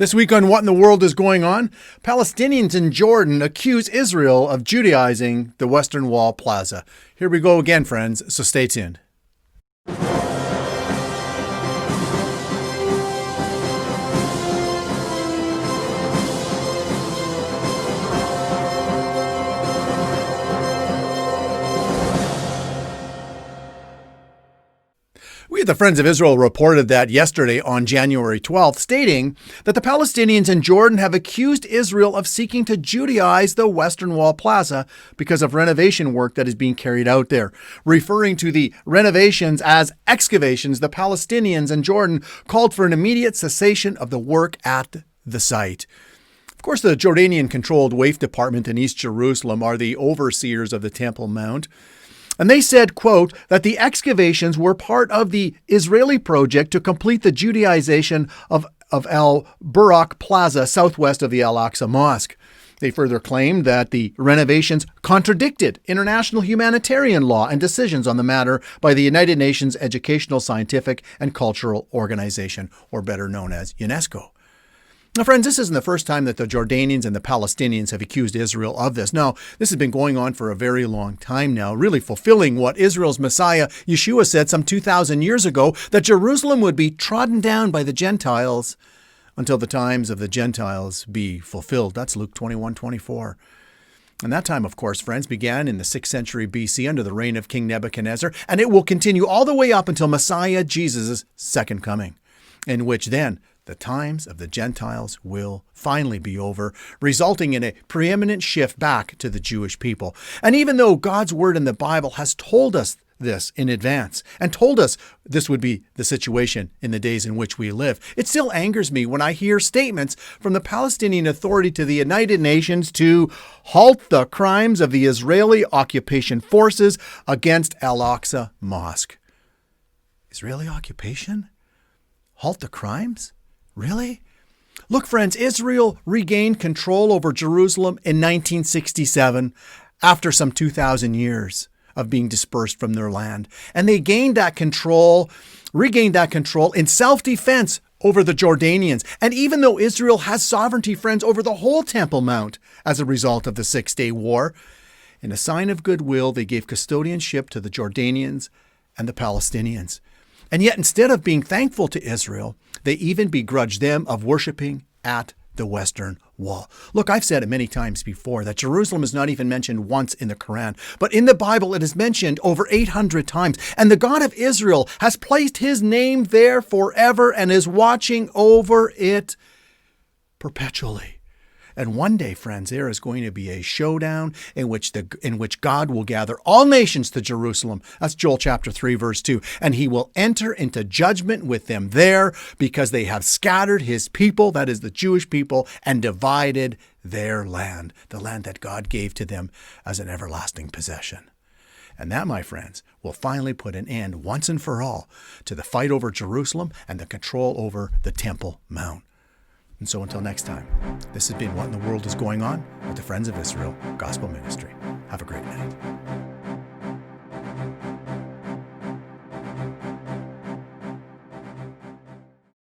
This week on What in the World is Going On, Palestinians and Jordan accuse Israel of Judaizing the Western Wall Plaza. Here we go again, friends, so stay tuned. We at the Friends of Israel reported that yesterday on January 12th, stating that the Palestinians and Jordan have accused Israel of seeking to Judaize the Western Wall Plaza because of renovation work that is being carried out there. Referring to the renovations as excavations, the Palestinians and Jordan called for an immediate cessation of the work at the site. Of course, the Jordanian-controlled Waqf Department in East Jerusalem are the overseers of the Temple Mount. And they said, quote, that the excavations were part of the Israeli project to complete the Judaization of Al-Burak Plaza southwest of the Al-Aqsa Mosque. They further claimed that the renovations contradicted international humanitarian law and decisions on the matter by the United Nations Educational, Scientific, and Cultural Organization, or better known as UNESCO. Now, friends, this isn't the first time that the Jordanians and the Palestinians have accused Israel of this. No, this has been going on for a very long time now, really fulfilling what Israel's Messiah, Yeshua, said some 2,000 years ago, that Jerusalem would be trodden down by the Gentiles until the times of the Gentiles be fulfilled. That's Luke 21:24. And that time, of course, friends, began in the 6th century BC under the reign of King Nebuchadnezzar, and it will continue all the way up until Messiah Jesus' second coming, in which then the times of the Gentiles will finally be over, resulting in a preeminent shift back to the Jewish people. And even though God's word in the Bible has told us this in advance and told us this would be the situation in the days in which we live, it still angers me when I hear statements from the Palestinian Authority to the United Nations to halt the crimes of the Israeli occupation forces against Al-Aqsa Mosque. Israeli occupation? Halt the crimes? Really? Look, friends, Israel regained control over Jerusalem in 1967 after some 2,000 years of being dispersed from their land. And they regained that control in self-defense over the Jordanians. And even though Israel has sovereignty, friends, over the whole Temple Mount as a result of the Six-Day War, in a sign of goodwill, they gave custodianship to the Jordanians and the Palestinians. And yet, instead of being thankful to Israel, they even begrudge them of worshiping at the Western Wall. Look, I've said it many times before that Jerusalem is not even mentioned once in the Quran, but in the Bible it is mentioned over 800 times. And the God of Israel has placed his name there forever and is watching over it perpetually. And one day, friends, there is going to be a showdown in which God will gather all nations to Jerusalem. That's Joel chapter 3, verse 2. And he will enter into judgment with them there because they have scattered his people, that is the Jewish people, and divided their land, the land that God gave to them as an everlasting possession. And that, my friends, will finally put an end once and for all to the fight over Jerusalem and the control over the Temple Mount. And so until next time, this has been What in the World is Going On with the Friends of Israel Gospel Ministry. Have a great night.